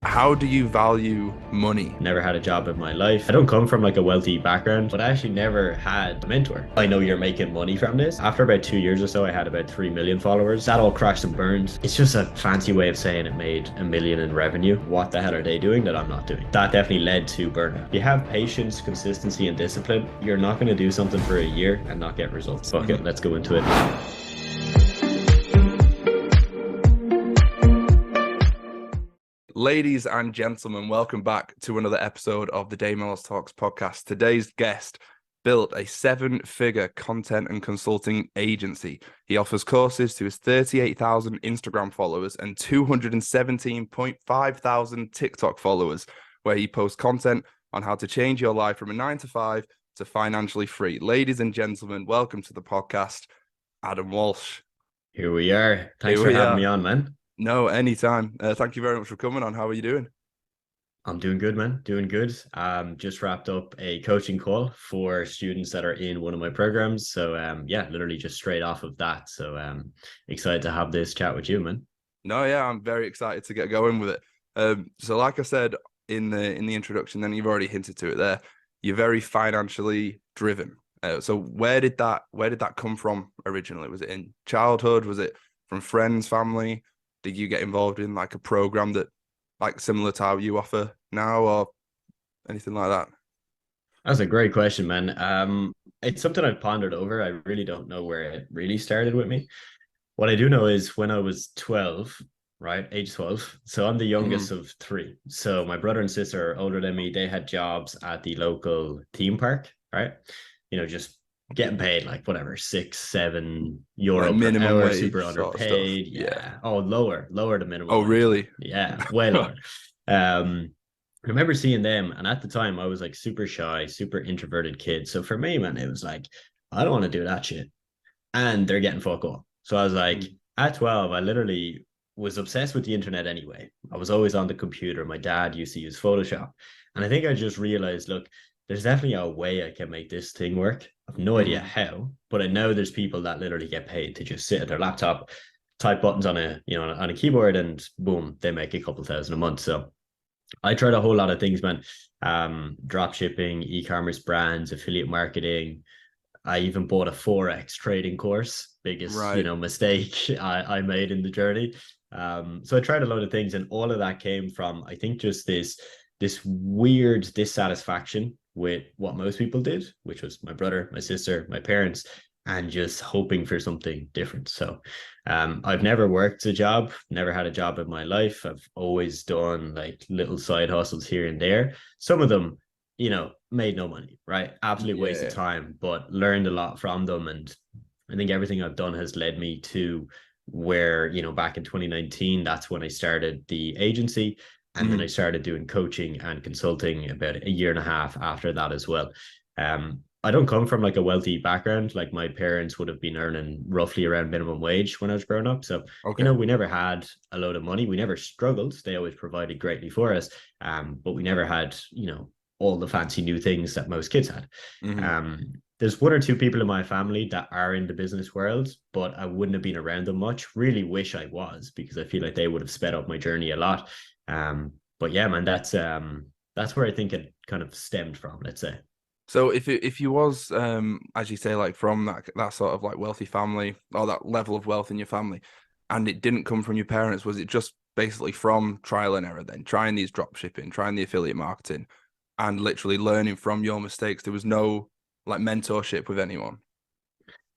How do you value money? Never had a job in my life. I don't come from like a wealthy background, but I actually never had a mentor. I know you're making money from this. After about 2 years or so, I had about 3 million followers. That all crashed and burned. It's just a fancy way of saying it made a million in revenue. What the hell are they doing that I'm not doing? That definitely led to burnout. If you have patience, consistency, and discipline, you're not going to do something for a year and not get results. Fuck it, let's go into it. Ladies and gentlemen, welcome back to another episode of the Dane Mellows Talks podcast. Today's guest built a seven-figure content and consulting agency. He offers courses to his 38,000 Instagram followers and 217.5 thousand TikTok followers, where he posts content on how to change your life from a 9 to 5 to financially free. Ladies and gentlemen, welcome to the podcast, Adam Walsh. Here we are. Thanks Here for we having are. me on, man. No, anytime. Thank you very much for coming on. How are you doing? I'm doing good, man. Doing good. Just wrapped up a coaching call for students that are in one of my programs. So yeah, literally just straight off of that. So excited to have this chat with you, man. No, yeah, I'm very excited to get going with it. So like I said in the introduction, then you've already hinted to it there. You're very financially driven. So where did that come from originally? Was it in childhood? Was it from friends, family? Did you get involved in like a program that like similar to how you offer now or anything like that? That's a great question, man. It's something I've pondered over. I really don't know where it really started with me. What I do know is when I was 12, right, age 12. So I'm the youngest of three. So my brother and sister are older than me. They had jobs at the local theme park, right? Just getting paid like whatever, 6, 7 euro Like per minimum hour, wage super sort of stuff. underpaid. Yeah. Yeah. Oh, lower the minimum Oh, wage, man. really? Yeah, way lower. I remember seeing them, and at the time I was like super shy, super introverted kid. So for me, man, it was like, I don't want to do that shit. And they're getting fuck all. So I was like, Mm. at 12, I literally was obsessed with the internet anyway. I was always on the computer. My dad used to use Photoshop. And I think I just realized, look, there's definitely a way I can make this thing work. I've no idea Mm. how, but I know there's people that literally get paid to just sit at their laptop, type buttons on a keyboard, and boom, they make a couple thousand a month. So I tried a whole lot of things, man. Drop shipping, e-commerce brands, affiliate marketing. I even bought a Forex trading course. Biggest, Right. mistake I made in the journey. So I tried a lot of things, and all of that came from, I think, just this weird dissatisfaction with what most people did, which was my brother, my sister, my parents, and just hoping for something different. So I've never worked a job, never had a job in my life. I've always done like little side hustles here and there. Some of them, made no money, right? Absolute waste of Yeah. time, but learned a lot from them. And I think everything I've done has led me to where, back in 2019, that's when I started the agency. And then I Mm. started doing coaching and consulting about a year and a half after that as well. I don't come from like a wealthy background. Like my parents would have been earning roughly around minimum wage when I was growing up. So, Okay. we never had a load of money. We never struggled. They always provided greatly for us. But we never had, all the fancy new things that most kids had. Mm. Um, there's one or two people in my family that are in the business world, but I wouldn't have been around them much. Really wish I was, because I feel like they would have sped up my journey a lot. But yeah, man, that's where I think it kind of stemmed from, let's say. So if you was as you say, like from that sort of like wealthy family or that level of wealth in your family, and it didn't come from your parents, was it just basically from trial and error then, trying these drop shipping, trying the affiliate marketing, and literally learning from your mistakes? There was no like mentorship with anyone.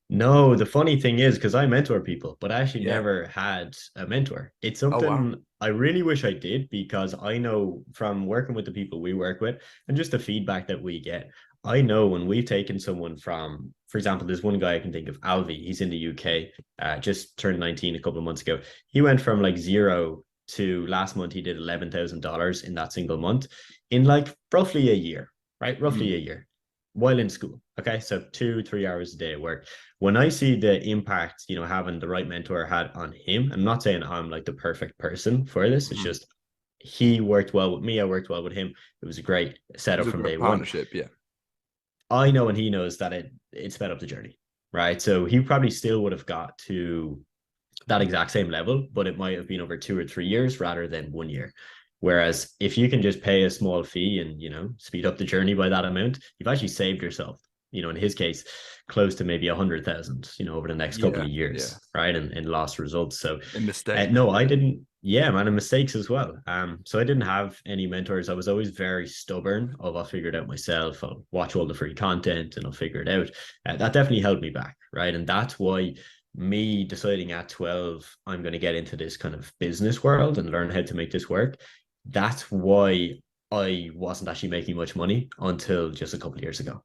No, the funny thing is, because I mentor people, but I actually Yeah. never had a mentor. It's Oh wow. something I really wish I did, because I know from working with the people we work with and just the feedback that we get, I know when we've taken someone from, for example, there's one guy I can think of, Alvi, he's in the UK, just turned 19 a couple of months ago. He went from like zero to last month, he did $11,000 in that single month in like roughly a year, right? Roughly Mm. a year while in school. Okay. So 2, 3 hours a day at work. When I see the impact, having the right mentor had on him, I'm not saying I'm like the perfect person for this. It's Mm. just he worked well with me. I worked well with him. It was a great It was setup a from great day one. partnership. Yeah. I know and he knows that it sped up the journey, right? So he probably still would have got to that exact same level, but it might have been over 2 or 3 years rather than one year. Whereas if you can just pay a small fee and, speed up the journey by that amount, you've actually saved yourself, in his case, close to maybe 100,000, over the next couple Yeah, of yeah. years, right? And lost results. So In mistakes. no, I didn't. Yeah, man, and mistakes as well. So I didn't have any mentors. I was always very stubborn. I'll figure it out myself. I'll watch all the free content and I'll figure it out. That definitely held me back, right? And that's why me deciding at 12, I'm going to get into this kind of business world and learn how to make this work. That's why I wasn't actually making much money until just a couple of years ago.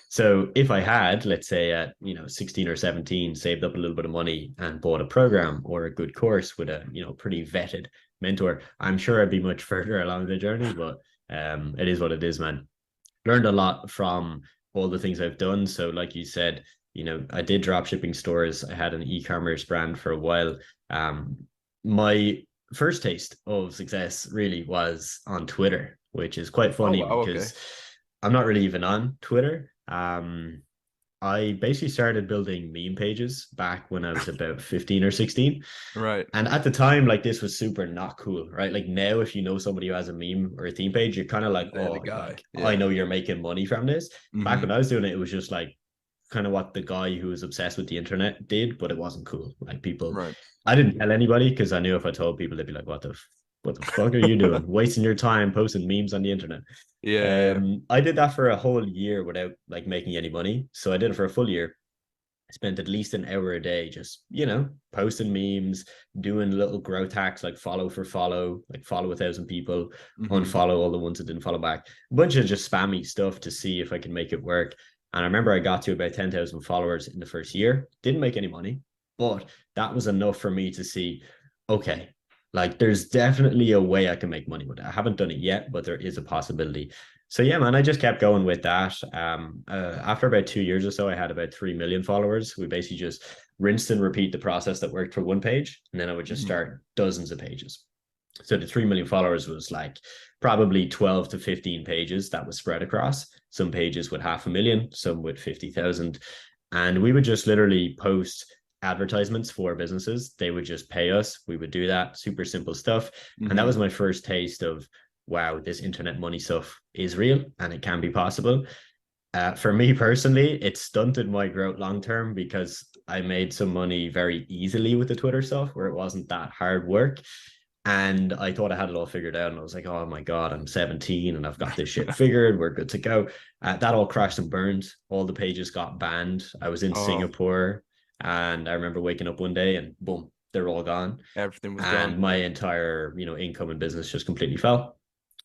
So if I had, let's say at 16 or 17, saved up a little bit of money and bought a program or a good course with a pretty vetted mentor, I'm sure I'd be much further along the journey. But it is what it is, man. Learned a lot from all the things I've done. So like you said, I did drop shipping stores. I had an e-commerce brand for a while. My first taste of success really was on Twitter, which is quite Oh funny wow, okay. because I'm not really even on Twitter. I basically started building meme pages back when I was about 15 or 16. Right. And at the time, like this was super not cool, right? Like now, if you know somebody who has a meme or a theme page, you're kind of like, They're the oh, guy. like I Yeah. know you're making money from this. Back Hmm. when I was doing it, it was just like kind of what the guy who was obsessed with the internet did, but it wasn't cool. Like people, Right. I didn't tell anybody because I knew if I told people, they'd be like, what the fuck are you doing? Wasting your time posting memes on the internet. Yeah, yeah. I did that for a whole year without like making any money. So I did it for a full year. I spent at least an hour a day just, posting memes, doing little growth hacks like follow for follow, like follow 1,000 people, Hmm. unfollow all the ones that didn't follow back. A bunch of just spammy stuff to see if I can make it work. And I remember I got to about 10,000 followers in the first year. Didn't make any money, but that was enough for me to see, okay, like there's definitely a way I can make money with it. I haven't done it yet, but there is a possibility. So yeah, man, I just kept going with that. After about 2 years or so, I had about 3 million followers. We basically just rinsed and repeat the process that worked for one page, and then I would just Hmm. start dozens of pages. So the 3 million followers was like probably 12 to 15 pages that was spread across. Some pages with 500,000, some with 50,000, and we would just literally post advertisements for businesses. They would just pay us. We would do that super simple stuff, and that Hmm. was my first taste of wow, this internet money stuff is real and it can be possible. For me personally, it stunted my growth long term because I made some money very easily with the Twitter stuff where it wasn't that hard work. And I thought I had it all figured out. And I was like, oh my God, I'm 17 and I've got this shit figured. We're good to go. That all crashed and burned. All the pages got banned. I was in Oh, Singapore and I remember waking up one day and boom, they're all gone. everything was And gone. my entire, income and business just completely fell.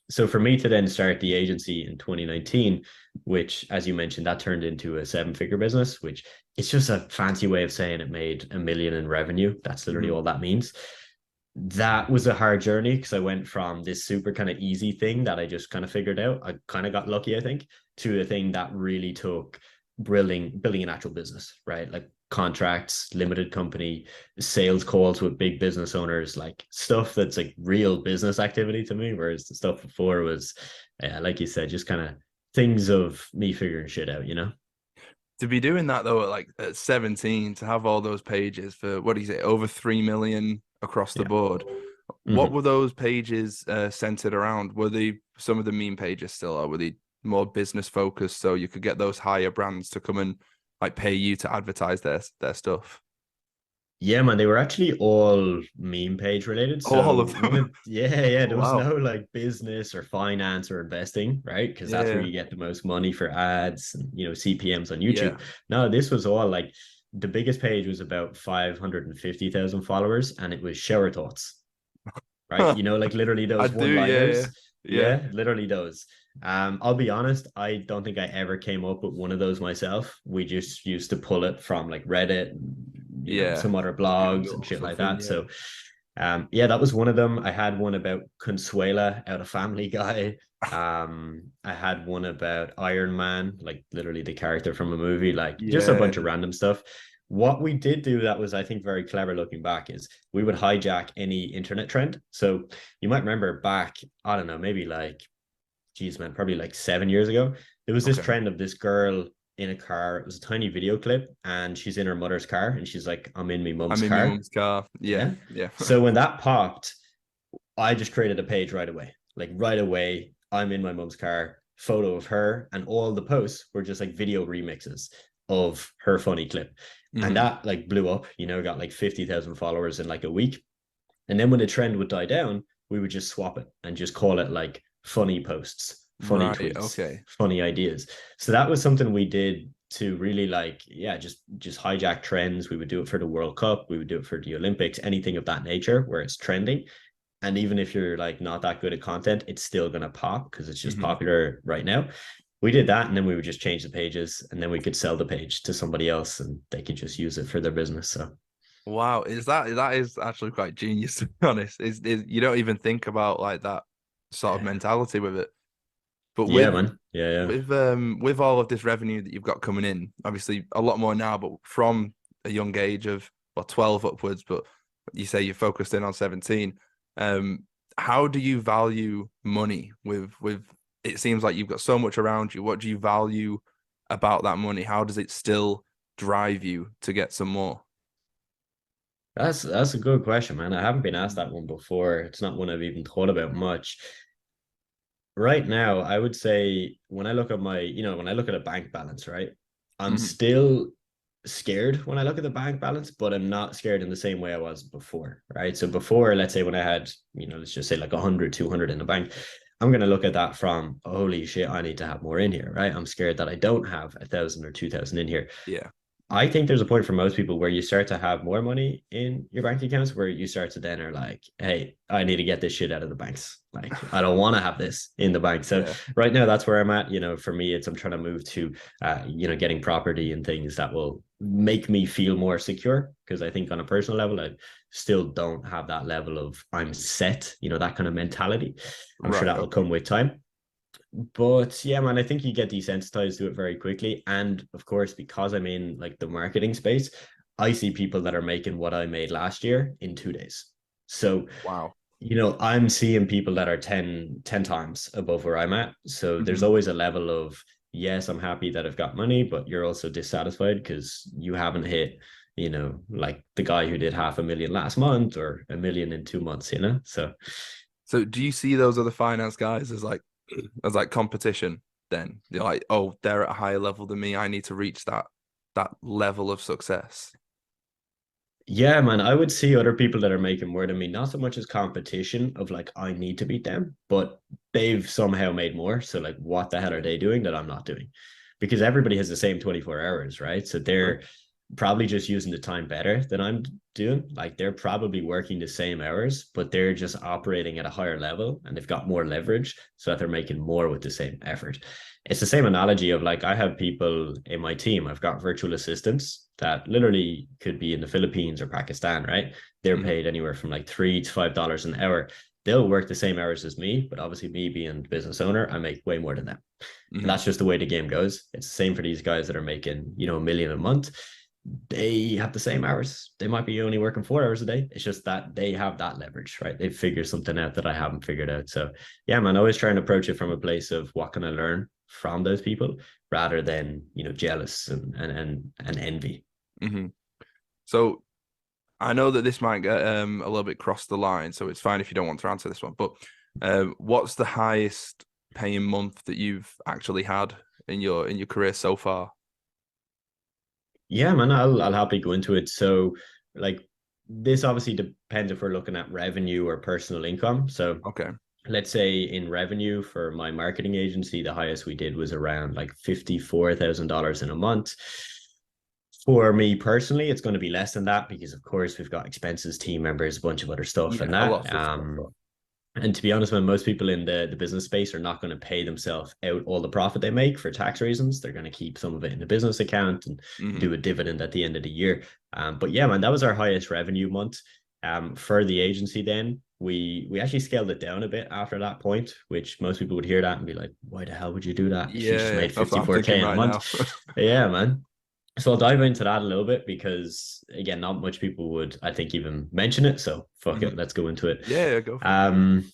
So for me to then start the agency in 2019, which as you mentioned, that turned into a 7-figure business, which it's just a fancy way of saying it made 1 million in revenue. That's literally Hmm. all that means. That was a hard journey because I went from this super kind of easy thing that I just kind of figured out. I kind of got lucky, I think, to a thing that really took building an actual business, right? Like contracts, limited company, sales calls with big business owners, like stuff that's like real business activity to me. Whereas the stuff before was, like you said, just kind of things of me figuring shit out. To be doing that though, at 17, to have all those pages for what do you say, over 3 million across the Yeah. board. What Mm-hmm. were those pages centered around? Were they some of the meme pages still, or were they more business focused so you could get those higher brands to come and like pay you to advertise their stuff? Yeah, man, they were actually all meme page related. All So of them. yeah, Oh, there was wow. no like business or finance or investing, right? Because that's where Yeah. you get the most money for ads and CPMs on Yeah. YouTube. No, this was all like the biggest page was about 550,000 followers, and it was shower thoughts, right? Like literally I those do. one Yeah. liners. Yeah. Yeah, literally those. I'll be honest, I don't think I ever came up with one of those myself. We just used to pull it from like Reddit, Yeah. some other Or blogs Google and or shit like something. that. Yeah. So yeah, that was one of them. I had one about Consuela out of Family Guy. I had one about Iron Man, like literally the character from a movie, like just a Yeah. bunch of random stuff. What we did do that was, I think, very clever looking back is we would hijack any internet trend. So you might remember back, I don't know, maybe like, geez, man, probably like 7 years ago, there was this Okay. trend of this girl in a car. It was a tiny video clip, and she's in her mother's car, and she's like, "I'm in my I'm mum's in my car." mum's car. Yeah. Yeah. Yeah. So when that popped, I just created a page right away. Like right away, I'm in my mom's car, photo of her, and all the posts were just like video remixes of her funny clip. And Mhm. that like blew up, got like 50,000 followers in like a week. And then when the trend would die down, we would just swap it and just call it like funny posts, funny Right. tweets, Okay. funny ideas. So that was something we did to really like, yeah, just hijack trends. We would do it for the World Cup, we would do it for the Olympics, anything of that nature where it's trending. And even if you're like not that good at content, it's still gonna pop because it's just Mhm. popular right now. We did that, and then we would just change the pages, and then we could sell the page to somebody else, and they could just use it for their business. So Wow, that is actually quite genius to be honest. Is you don't even think about like that sort of mentality with it. But yeah, man, yeah. with all of this revenue that you've got coming in, obviously a lot more now, but from a young age of 12 upwards, but you say you're focused in on 17. How do you value money with it seems like you've got so much around you. What do you value about that money? How does it still drive you to get some more? That's a good question, man. I haven't been asked that one before. It's not one I've even thought about much. Right now, I would say when I look at when I look at a bank balance, right? I'm Mhm. still scared when I look at the bank balance, but I'm not scared in the same way I was before, right? So before, let's say when I had, let's just say like 100, 200 in the bank, I'm going to look at that from, holy shit, I need to have more in here, right? I'm scared that I don't have 1,000 or 2,000 in here. Yeah. I think there's a point for most people where you start to have more money in your bank accounts where you start to then are like, hey, I need to get this shit out of the banks. Like, I don't want to have this in the bank. So Yeah. right now, that's where I'm at. For me, I'm trying to move to, getting property and things that will make me feel more secure. Because I think on a personal level, I still don't have that level of I'm set, that kind of mentality. I'm sure Right. that will Okay. come with time. But yeah, man, I think you get desensitized to it very quickly. And of course, because I'm in like the marketing space, I see people that are making what I made last year in 2 days. So, Wow. I'm seeing people that are 10 times above where I'm at. So there's Mhm. always a level of, yes, I'm happy that I've got money, but you're also dissatisfied because you haven't hit, like the guy who did 500,000 last month or 1 million in 2 months. So So do you see those other finance guys as like competition then? You're like, oh, they're at a higher level than me. I need to reach that level of success. yeah, man, I would see other people that are making more than me, not so much as competition of like, I need to beat them, but they've somehow made more. So, like, what the hell are Yeah. they doing that I'm not doing? Because everybody has the same 24 hours, right? So, True. they're probably just using the time better than I'm doing. Like, they're probably working the same hours, but they're just operating at a higher level and they've got more leverage so that they're making more with the same effort. It's the same analogy of like I have people in my team. I've got virtual assistants that literally could be in the Philippines or Pakistan, right? They're Mhm. paid anywhere from like $3 to $5 an hour. They'll work the same hours as me, but obviously me being the business owner, I make way more than them. And Mhm. that's just the way the game goes. It's the same for these guys that are making, 1 million a month. They have the same hours. They might be only working 4 hours a day. It's just that they have that leverage, right? They figure something out that I haven't figured out. So yeah, man, I always try and approach it from a place of what can I learn from those people rather than, jealous and envy. Mhm. So I know that this might get a little bit cross the line, so it's fine if you don't want to answer this one. But what's the highest paying month that you've actually had in your career so far? Yeah, man, I'll happily go into it. So, like, this obviously depends if we're looking at revenue or personal income. So, Okay. let's say in revenue for my marketing agency, the highest we did was around like $54,000 in a month. For me personally, it's going to be less than that because, of course, we've got expenses, team members, a bunch of other stuff, Yeah, and a lot of that. stuff to go for. And to be honest, when most people in the business space are not going to pay themselves out all the profit they make for tax reasons, they're going to keep some of it in the business account and Hmm. do a dividend at the end of the year. But yeah, man, that was our highest revenue month. For the agency, then we actually scaled it down a bit after that point, which most people would hear that and be like, "Why the hell would you do that if you just Yeah, made that's what I'm 54K thinking in a right now. month?" Yeah, man. So I'll dive into that a little bit because again, not much people would, I think, even mention it. So fuck Hmm. it, let's go into it. Yeah, go for it. Um,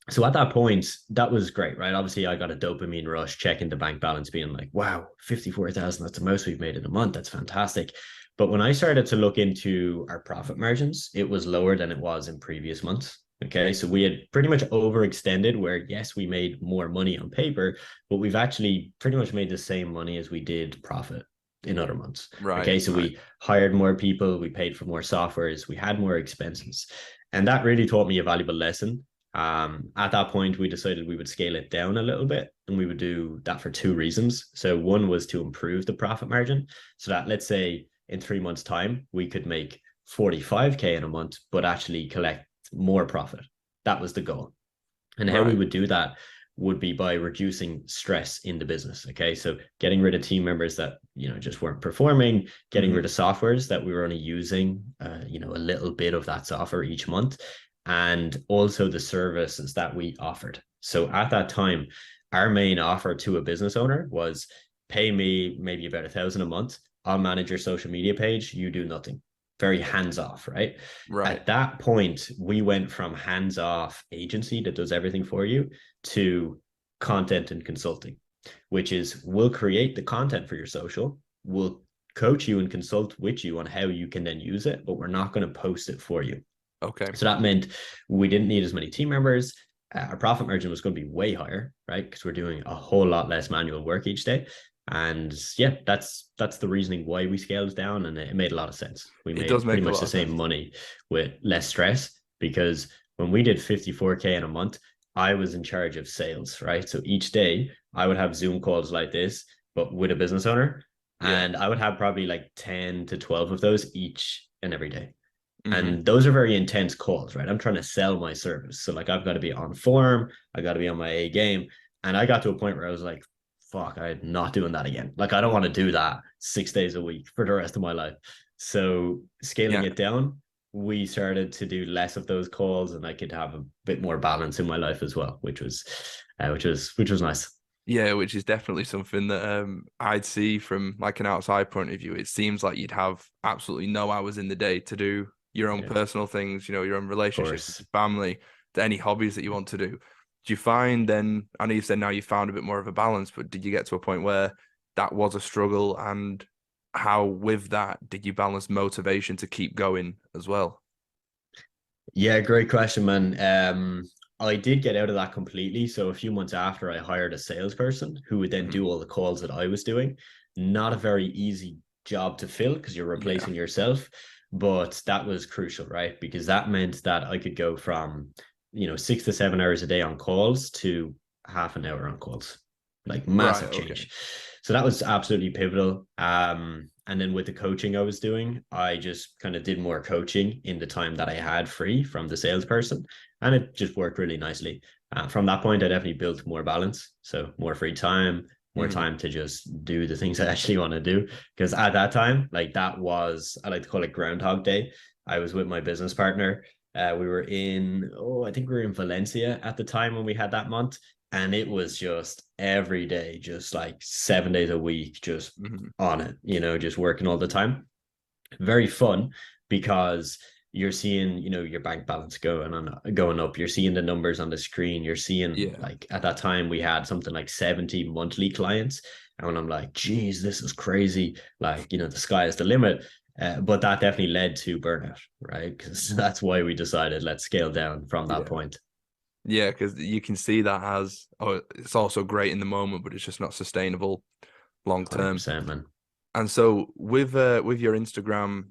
so at that point, that was great, right? Obviously, I got a dopamine rush checking the bank balance, being like, wow, 54,000, that's the most we've made in a month. That's fantastic. But when I started to look into our profit margins, it was lower than it was in previous months. Okay, so we had pretty much overextended where, yes, we made more money on paper, but we've actually pretty much made the same money as we did profit in other months. Right, Okay, so right. we hired more people, we paid for more softwares, we had more expenses. And that really taught me a valuable lesson. At that point, we decided we would scale it down a little bit, and we would do that for two reasons. So, one was to improve the profit margin, so that let's say in 3 months' time, we could make 45K in a month, but actually collect more profit. That was the goal. And how we Right. would do that would be by reducing stress in the business. Okay. So getting rid of team members that, just weren't performing, getting Hmm. rid of softwares that we were only using, a little bit of that software each month, and also the services that we offered. So at that time, our main offer to a business owner was pay me maybe about 1,000 a month. I'll manage your social media page. You do nothing. Very hands off, right? Right. At that point, we went from hands off agency that does everything for you to content and consulting, which is we'll create the content for your social, we'll coach you and consult with you on how you can then use it, but we're not going to post it for you. Okay. So that meant we didn't need as many team members. Our profit margin was going to be way higher, right? Because we're doing a whole lot less manual work each day. And yeah, that's the reasoning why we scaled down, and it made a lot of sense. We It does made pretty make a much lot the of same sense. money with less stress, because when we did 54K in a month, I was in charge of sales, right? So each day I would have Zoom calls like this, but with a business owner, Yeah. and I would have probably like 10 to 12 of those each and every day. Hmm. And those are very intense calls, right? I'm trying to sell my service. So like I've got to be on form, I got to be on my A game. And I got to a point where I was like, fuck, I'm not doing that again. Like I don't want to do that 6 days a week for the rest of my life. So scaling Yeah. it down, we started to do less of those calls, and I could have a bit more balance in my life as well, which was nice. Yeah, which is definitely something that I'd see from like an outside point of view. It seems like you'd have absolutely no hours in the day to do your own Yeah, personal things, your own of relationships with course. your family, to any hobbies that you want to do. Do you find then, I know you said now you found a bit more of a balance, but did you get to a point where that was a struggle? And how, with that, did you balance motivation to keep going as well? Yeah, great question, man. I did get out of that completely. So a few months after, I hired a salesperson who would then Mhm. do all the calls that I was doing. Not a very easy job to fill because you're Yeah. replacing yourself, but that was crucial, right? Because that meant that I could go from 6 to 7 hours a day on calls to half an hour on calls, like Right. massive Okay. change. So that was absolutely pivotal. And then with the coaching I was doing, I just kind of did more coaching in the time that I had free from the salesperson, and it just worked really nicely. From that point, I definitely built more balance, so more free time, more Hmm. time to just do the things I actually want to do. Because at that time, like that was, I like to call it Groundhog Day. I was with my business partner. We were I think we were in Valencia at the time when we had that month, and it was just every day, just like 7 days a week, just Hmm. on it, just working all the time. Very fun because you're seeing, your bank balance going up. You're seeing the numbers on the screen. You're seeing, Yeah. like, at that time we had something like 70 monthly clients. And when I'm like, geez, this is crazy. Like, the sky is the limit. But that definitely led to burnout, right? Because that's why we decided let's scale down from that Yeah. point. Yeah, because you can see that as, oh, it's also great in the moment, but it's just not sustainable long term. 100%, man. And so with your Instagram,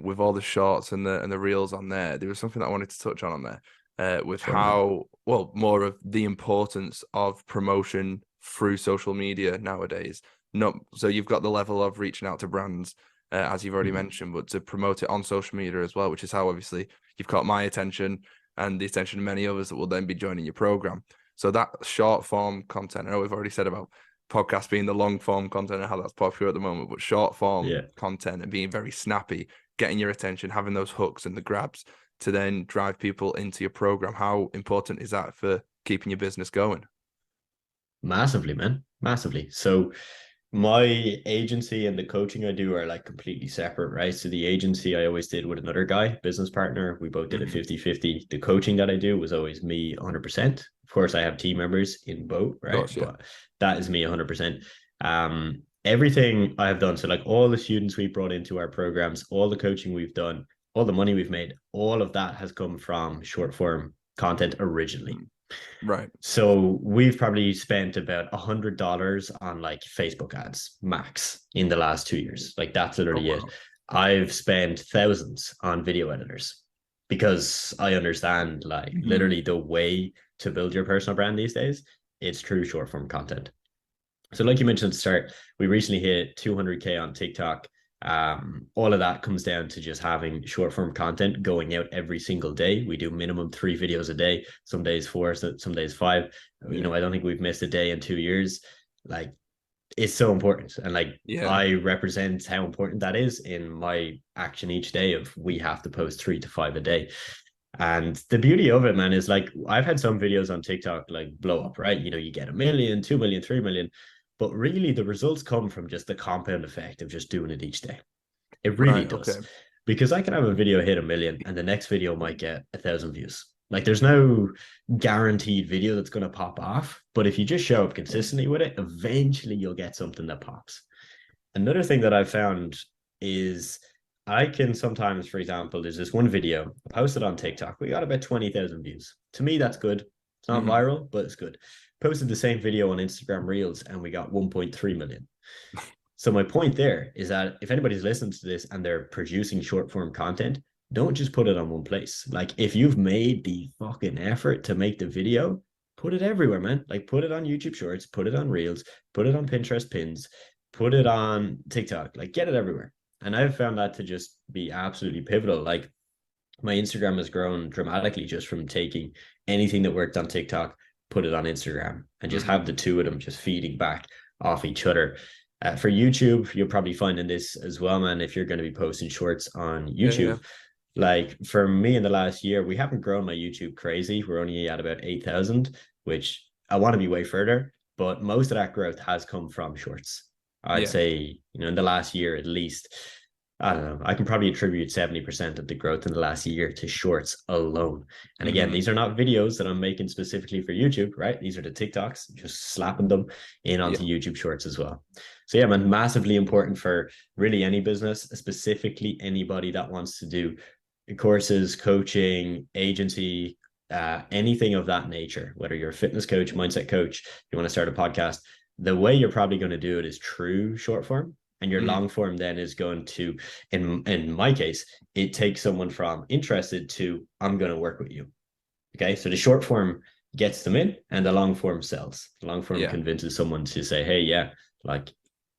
with all the shorts and the reels on there was something that I wanted to touch on there, with Sure, man. how, well, more of the importance of promotion through social media nowadays. Not so you've got the level of reaching out to brands, as you've already Mhm. mentioned, but to promote it on social media as well, which is how obviously you've caught my attention and the attention of many others that will then be joining your program. So that short form content, I know we've already said about podcast being the long form content and how that's popular at the moment, but short form Yeah. content and being very snappy, getting your attention, having those hooks and the grabs to then drive people into your program. How important is that for keeping your business going? Massively, man. Massively. So my agency and the coaching I do are like completely separate, right? So the agency I always did with another guy, business partner. We both did it Hmm. 50-50. The coaching that I do was always me 100%. Of course, I have team members in both, Of right? course, yeah. But that is me 100%. Everything I have done, so like all the students we brought into our programs, all the coaching we've done, all the money we've made, all of that has come from short form content originally. Right. So we've probably spent about $100 on like Facebook ads max in the last 2 years. Like that's Oh, literally it. wow. I've spent thousands on video editors because I understand like Mhm. literally the way to build your personal brand these days. It's true short form content. So, like you mentioned at the start, we recently hit 200K on TikTok. All of that comes down to just having short form content going out every single day. We do minimum 3 videos a day, some days four, some days five. You Yeah. know, I don't think we've missed a day in 2 years. Like, it's so important. And like, Yeah. I represent how important that is in my action each day of we have to post 3 to 5 a day. And the beauty of it, man, is like I've had some videos on TikTok like blow up, right? You know, you get 1 million, 2 million, 3 million, but really the results come from just the compound effect of just doing it each day. It really Right. does. Okay. Because I can have a video hit 1 million and the next video might get 1,000 views. Like there's no guaranteed video that's going to pop off. But if you just show up consistently with it, eventually you'll get something that pops. Another thing that I've found is I can sometimes, for example, there's this one video I posted on TikTok. We got about 20,000 views. To me, that's good. It's not Mhm. viral, but it's good. Posted the same video on Instagram Reels and we got 1.3 million. So my point there is that if anybody's listening to this and they're producing short form content, don't just put it on one place. Like if you've made the fucking effort to make the video, put it everywhere, man. Like put it on YouTube Shorts, put it on Reels, put it on Pinterest pins, put it on TikTok, like get it everywhere. And I've found that to just be absolutely pivotal. Like my Instagram has grown dramatically just from taking anything that worked on TikTok, put it on Instagram, and just Mhm. have the two of them just feeding back off each other. For YouTube, you're probably finding this as well, man. If you're going to be posting shorts on Yeah. Yeah. YouTube, like for me in the last year, we haven't grown my YouTube crazy. We're only at about 8,000, which I want to be way further. But most of that growth has come from shorts. I'd Yeah. say, you know, in the last year at least, I don't know. I can probably attribute 70% of the growth in the last year to shorts alone. And again, Mhm. these are not videos that I'm making specifically for YouTube, right? These are the TikToks, just slapping them in Yeah. onto YouTube shorts as well. So yeah, man, massively important for really any business, specifically anybody that wants to do courses, coaching, agency, anything of that nature, whether you're a fitness coach, mindset coach, you want to start a podcast, the way you're probably going to do it is true short form. And your Mhm. long form then is going to, in my case, it takes someone from interested to I'm going to work with you. Okay. So the short form gets them in and the long form sells. The long form Yeah. convinces someone to say, hey, yeah, like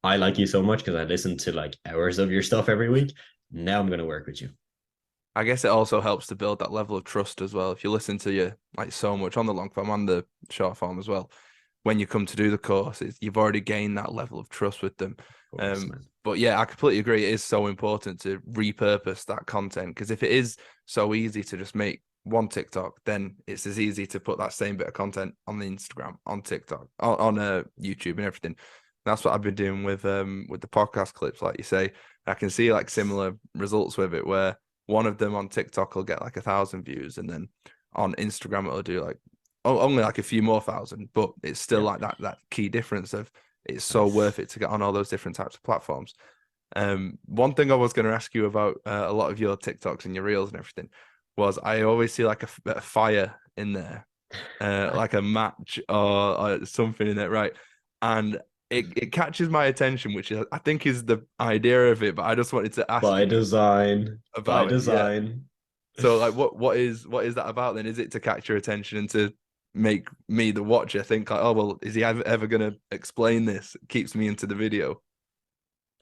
I like you so much because I listen to like hours of your stuff every week. Now I'm going to work with you. I guess it also helps to build that level of trust as well. If you listen to you like so much on the long form and the short form as well, when you come to do the courses, you've already gained that level of trust with them. Of course, man. But yeah, I completely agree. It is so important to repurpose that content because if it is so easy to just make one TikTok, then it's as easy to put that same bit of content on the Instagram, on TikTok, on YouTube and everything. That's what I've been doing with the podcast clips, like you say. I can see like similar results with it where one of them on TikTok will get like 1,000 views, and then on Instagram it'll do like only like a few more thousand, but it's still Yeah. like that key difference of it's so worth Nice. it to get on all those different types of platforms. One thing I was going to ask you about a lot of your TikToks and your reels and everything was I always see like a fire in there, like a match or something in it, right? And it catches my attention, which is I think is the idea of it, but I just wanted to ask By you design. By about it. Yeah. design. So like what is that about then? Is it to catch your attention and to make me the watcher think like, oh well, is he ever gonna explain this? It keeps me into the video.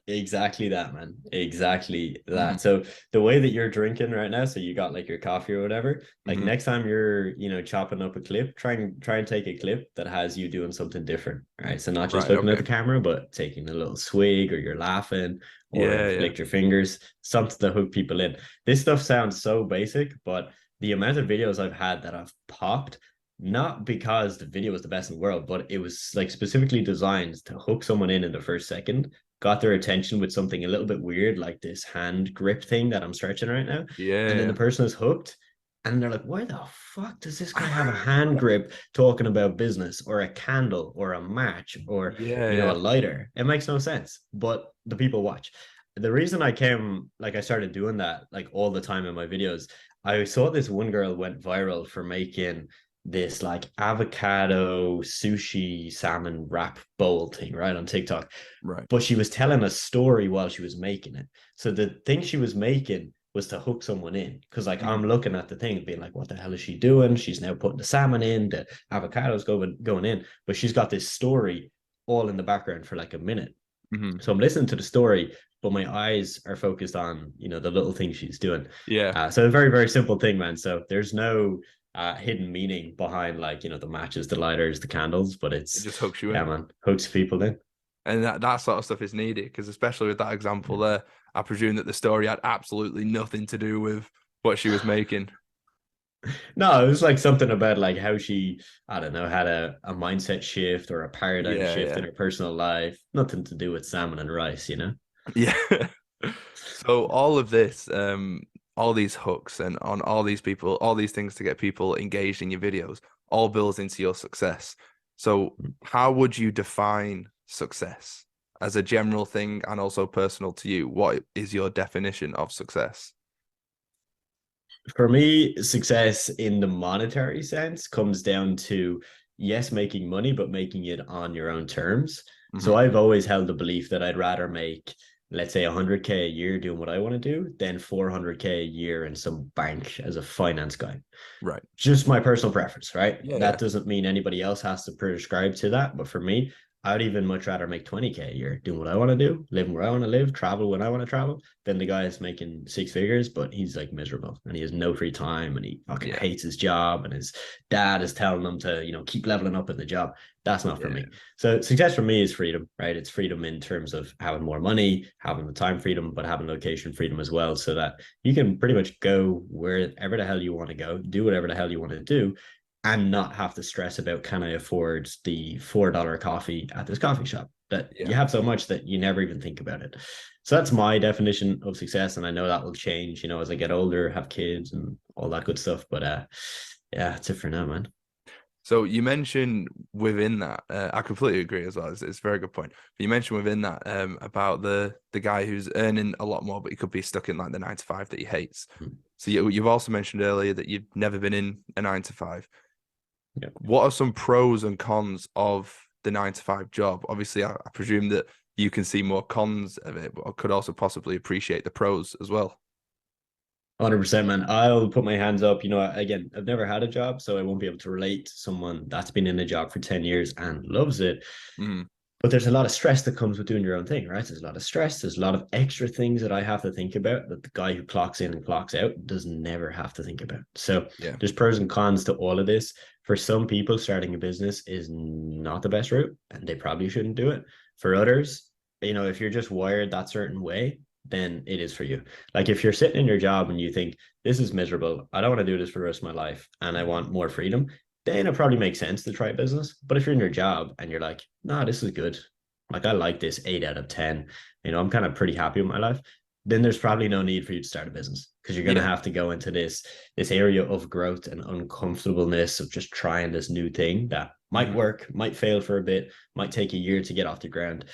Exactly that, man. Exactly that. Hmm. So the way that you're drinking right now, so you got like your coffee or whatever, like Hmm. next time you're, you know, chopping up a clip, try and take a clip that has you doing something different. Right. So not just Right. looking at the Okay. camera, but taking a little swig or you're laughing or Yeah. have Yeah. flicked your fingers, something to hook people in. This stuff sounds so basic, but the amount of videos I've had that have popped, not because the video was the best in the world, but it was like specifically designed to hook someone in the first second, got their attention with something a little bit weird, like this hand grip thing that I'm stretching right now. And then the Yeah. person is hooked. And they're like, why the fuck does this guy have a hand grip talking about business or a candle or a match or, Yeah. you know, a Yeah. lighter? It makes no sense. But the people watch. The reason I started doing that like all the time in my videos, I saw this one girl went viral for making this like avocado sushi salmon wrap bowl thing, right, on TikTok. Right. But she was telling a story while she was making it. So the thing she was making was to hook someone in. Because like I'm looking at the thing, being like, what the hell is she doing? She's now putting the salmon in, the avocados going in, but she's got this story all in the background for like a minute. Mm-hmm. So I'm listening to the story, but my eyes are focused on, the little things she's doing. Yeah. So a very, very simple thing, man. So there's no hidden meaning behind like, the matches, the lighters, the candles, but It it's, just hooks you yeah, in. man, hooks people in. And that sort of stuff is needed because, especially with that example there, I presume that the story had absolutely nothing to do with what she was making. No, it was like something about like how she, I don't know, had a mindset shift or a paradigm Yeah, shift in yeah, her personal life. Nothing to do with salmon and rice. yeah. So all of this, all these hooks and on all these people, all these things to get people engaged in your videos, all builds into your success. So how would you define success as a general thing and also personal to you? What is your definition of success? For me, success in the monetary sense comes down to, yes, making money, but making it on your own terms. So Hmm. I've always held the belief that I'd rather make, let's say, 100K a year doing what I want to do than 400K a year in some bank as a finance guy. Right. Just my personal preference, right? Yeah, yeah. That doesn't mean anybody else has to prescribe to that. But for me, I'd even much rather make 20K a year doing what I want to do, living where I want to live, travel when I want to travel, than the guy is making six figures, but he's like miserable and he has no free time and he fucking Yeah. hates his job and his dad is telling him to, keep leveling up in the job. That's not for Yeah. me. So success for me is freedom, right? It's freedom in terms of having more money, having the time freedom, but having location freedom as well, so that you can pretty much go wherever the hell you want to go, do whatever the hell you want to do, and not have to stress about, can I afford the $4 coffee at this coffee shop? That Yeah. you have so much that you never even think about it. So that's my definition of success. And I know that will change, as I get older, have kids and all that good stuff. But yeah, that's it for now, man. So you mentioned within that, I completely agree as well. It's a very good point. But you mentioned within that about the guy who's earning a lot more, but he could be stuck in like the 9 to 5 that he hates. So you've also mentioned earlier that you've never been in a 9 to 5. Yeah. What are some pros and cons of the 9 to 5 job? Obviously, I presume that you can see more cons of it, but I could also possibly appreciate the pros as well. 100%, man. I'll put my hands up. Again, I've never had a job, so I won't be able to relate to someone that's been in a job for 10 years and loves it. Mm. But there's a lot of stress that comes with doing your own thing, right? There's a lot of stress. There's a lot of extra things that I have to think about that the guy who clocks in and clocks out does never have to think about. So Yeah. there's pros and cons to all of this. For some people, starting a business is not the best route and they probably shouldn't do it. For others, if you're just wired that certain way, then it is for you. Like if you're sitting in your job and you think, this is miserable, I don't want to do this for the rest of my life and I want more freedom, then it probably makes sense to try business. But if you're in your job and you're like, nah, this is good, like I like this 8 out of 10, I'm kind of pretty happy with my life, then there's probably no need for you to start a business, because you're going to Yeah. have to go into this area of growth and uncomfortableness of just trying this new thing that might work, might fail for a bit, might take a year to get off the ground.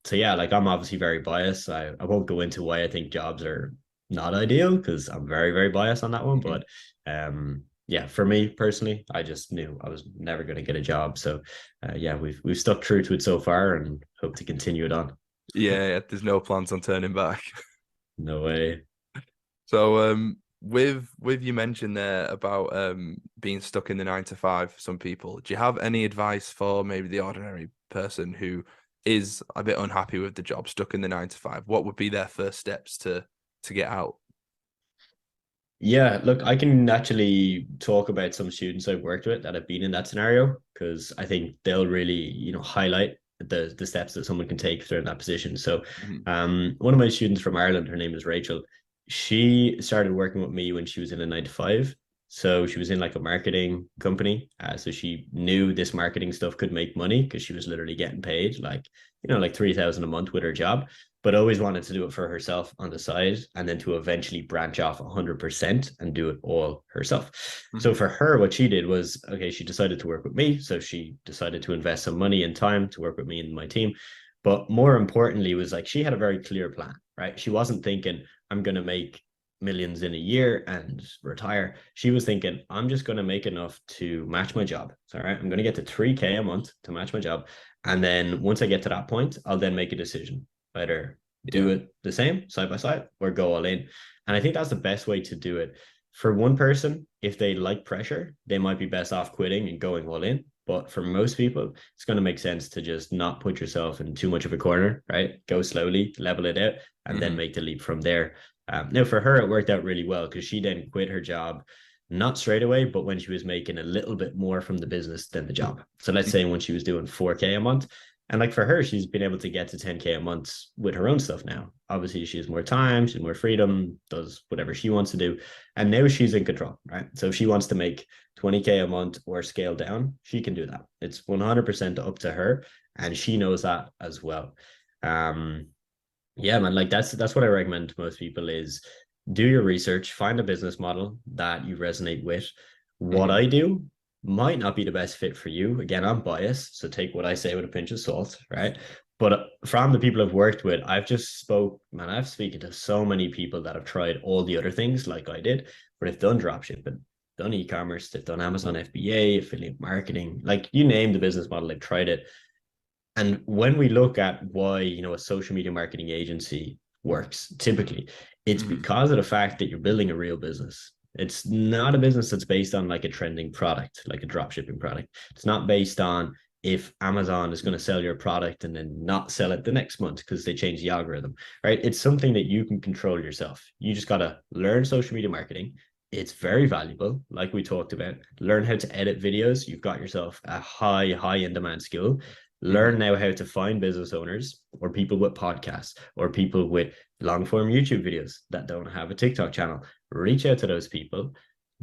So yeah, like I'm obviously very biased. I won't go into why I think jobs are not ideal, because I'm very, very biased on that one. Mhm. But yeah, for me personally, I just knew I was never going to get a job. So yeah, we've stuck true to it so far and hope to continue it on. Yeah, there's no plans on turning back. No way. So with you mentioned there about being stuck in the 9 to 5 for some people, do you have any advice for maybe the ordinary person who is a bit unhappy with the job, stuck in the 9 to 5? What would be their first steps to get out? Yeah, look, I can actually talk about some students I've worked with that have been in that scenario, because I think they'll really, highlight the steps that someone can take if they're in that position. So, Mhm. one of my students from Ireland, her name is Rachel. She started working with me when she was in a 9 to 5. So she was in like a marketing company. So she knew this marketing stuff could make money, because she was literally getting paid like 3,000 a month with her job, but always wanted to do it for herself on the side, and then to eventually branch off 100% and do it all herself. So Mhm. for her, what she did was, okay, she decided to work with me. So she decided to invest some money and time to work with me and my team. But more importantly, was like she had a very clear plan, right? She wasn't thinking, I'm going to make millions in a year and retire. She was thinking, I'm just going to make enough to match my job. So, all right, I'm going to get to 3K a month to match my job. And then once I get to that point, I'll then make a decision, either do it the same side by side or go all in. And I think that's the best way to do it. For one person, if they like pressure, they might be best off quitting and going all in. But for most people, it's going to make sense to just not put yourself in too much of a corner, right? Go slowly, level it out, and then make the leap from there. Now, for her, it worked out really well because she then quit her job, not straight away, but when she was making a little bit more from the business than the job. So let's say when she was doing 4K a month. And like for her, she's been able to get to 10K a month with her own stuff now. Obviously, she has more time, she has more freedom, does whatever she wants to do. And now she's in control, right? So if she wants to make 20K a month or scale down, she can do that. It's 100% up to her. And she knows that as well. Yeah, man, like that's what I recommend to most people is do your research, find a business model that you resonate with. What I do might not be the best fit for you. Again, I'm biased, so take what I say with a pinch of salt, right? But from the people I've worked with, I've spoken to so many people that have tried all the other things like I did, but they've done dropshipping, done e-commerce, they've done Amazon FBA, affiliate marketing, like you name the business model, they've tried it. And when we look at why, a social media marketing agency works, typically it's because of the fact that you're building a real business. It's not a business that's based on like a trending product, like a drop shipping product. It's not based on if Amazon is going to sell your product and then not sell it the next month because they change the algorithm, right? It's something that you can control yourself. You just got to learn social media marketing. It's very valuable, like we talked about. Learn how to edit videos. You've got yourself a high in demand skill. Learn now how to find business owners or people with podcasts or people with long form YouTube videos that don't have a TikTok channel. Reach out to those people.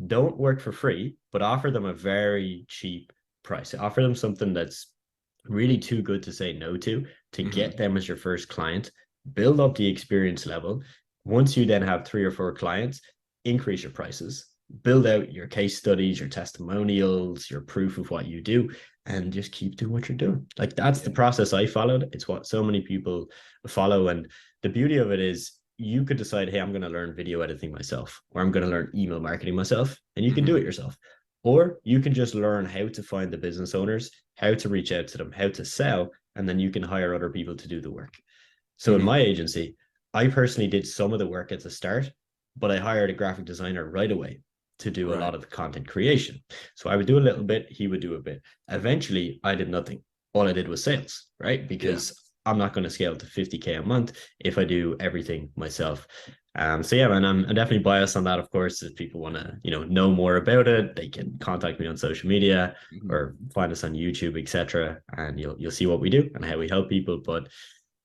Don't work for free, but offer them a very cheap price. Offer them something that's really too good to say no to get them as your first client. Build up the experience level. Once you then have 3 or 4 clients, increase your prices. Build out your case studies, your testimonials, your proof of what you do, and just keep doing what you're doing. Like that's the process I followed. It's what so many people follow. And the beauty of it is you could decide, hey, I'm going to learn video editing myself, or I'm going to learn email marketing myself, and you can do it yourself. Or you can just learn how to find the business owners, how to reach out to them, how to sell, and then you can hire other people to do the work. So in my agency, I personally did some of the work at the start, but I hired a graphic designer right away to do a lot of the content creation. So I would do a little bit, he would do a bit. Eventually, I did nothing. All I did was sales, right? Because I'm not going to scale to 50K a month if I do everything myself. So yeah, man, I'm definitely biased on that. Of course, if people want to, know more about it, they can contact me on social media or find us on YouTube, etc. And you'll see what we do and how we help people. But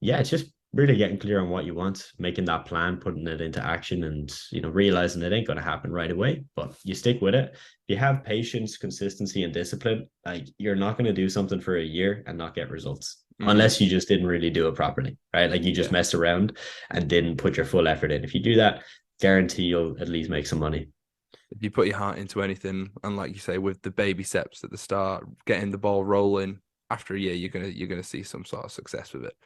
yeah, it's just really getting clear on what you want, making that plan, putting it into action, and realizing it ain't going to happen right away, but you stick with it. If you have patience, consistency, and discipline, like you're not going to do something for a year and not get results unless you just didn't really do it properly, right? Like you just messed around and didn't put your full effort in. If you do that, guarantee you'll at least make some money. If you put your heart into anything, and like you say, with the baby steps at the start, getting the ball rolling, after a year, you're gonna see some sort of success with it.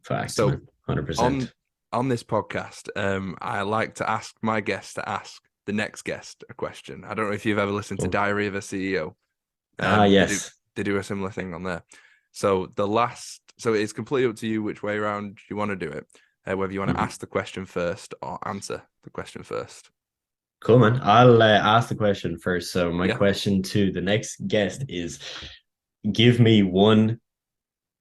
Facts, so 100%. On this podcast, I like to ask my guests to ask the next guest a question. I don't know if you've ever listened to Diary of a CEO. Yes. They do a similar thing on there. So it's completely up to you which way around you want to do it, whether you want to ask the question first or answer the question first. Cool, man. I'll ask the question first. So my question to the next guest is, give me one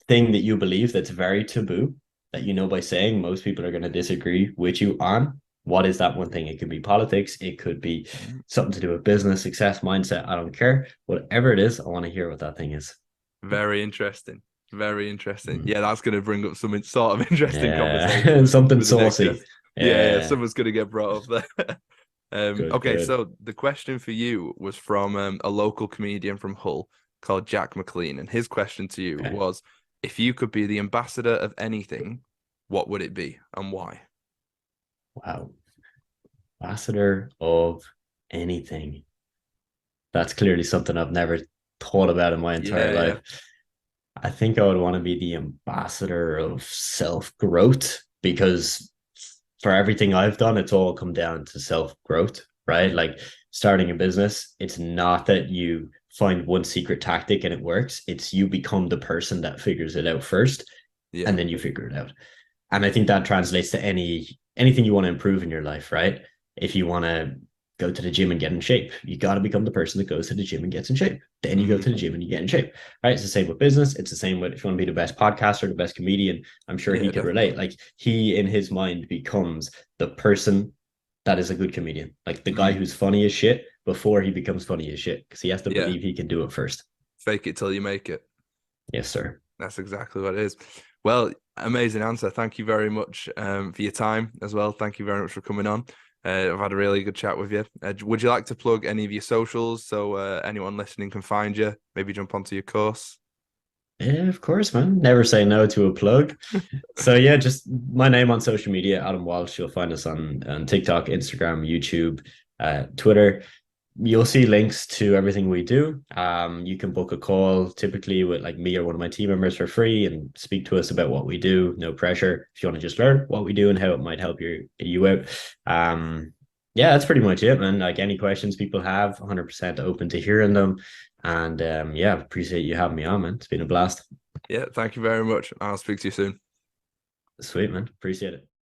thing that you believe that's very taboo, that by saying most people are going to disagree with you on. What is that one thing? It could be politics, it could be something to do with business, success, mindset. I don't care. Whatever it is, I want to hear what that thing is. Very interesting. Very interesting. Yeah, that's going to bring up some sort of interesting conversation. Something saucy. Yeah, someone's going to get brought up there. Good. So the question for you was from a local comedian from Hull called Jack McLean. And his question to you was, if you could be the ambassador of anything, what would it be and why? Wow. Ambassador of anything. That's clearly something I've never thought about in my entire life. I think I would want to be the ambassador of self-growth, because for everything I've done, it's all come down to self-growth, right? Like starting a business, it's not that you find one secret tactic and it works. It's you become the person that figures it out first, Yeah. and then you figure it out. And I think that translates to anything you want to improve in your life, right? If you want to go to the gym and get in shape, you got to become the person that goes to the gym and gets in shape. Then you go to the gym and you get in shape, right? It's the same with business. It's the same with if you want to be the best podcaster, the best comedian. I'm sure he could relate. Like he, in his mind, becomes the person that is a good comedian, like the guy who's funny as shit before he becomes funny as shit, because he has to believe he can do it first. Fake it till you make it. Yes, sir. That's exactly what it is. Well, amazing answer. Thank you very much for your time as well. Thank you very much for coming on. I've had a really good chat with you. Would you like to plug any of your socials so anyone listening can find you? Maybe jump onto your course. Yeah, of course, man. Never say no to a plug. So yeah, just my name on social media, Adam Walsh. You'll find us on TikTok, Instagram, YouTube, Twitter. You'll see links to everything we do. You can book a call typically with like me or one of my team members for free and speak to us about what we do. No pressure. If you want to just learn what we do and how it might help you out. Yeah, that's pretty much it, man. Like any questions people have, 100% open to hearing them. And yeah, appreciate you having me on, man. It's been a blast. Yeah, thank you very much. I'll speak to you soon. Sweet, man. Appreciate it.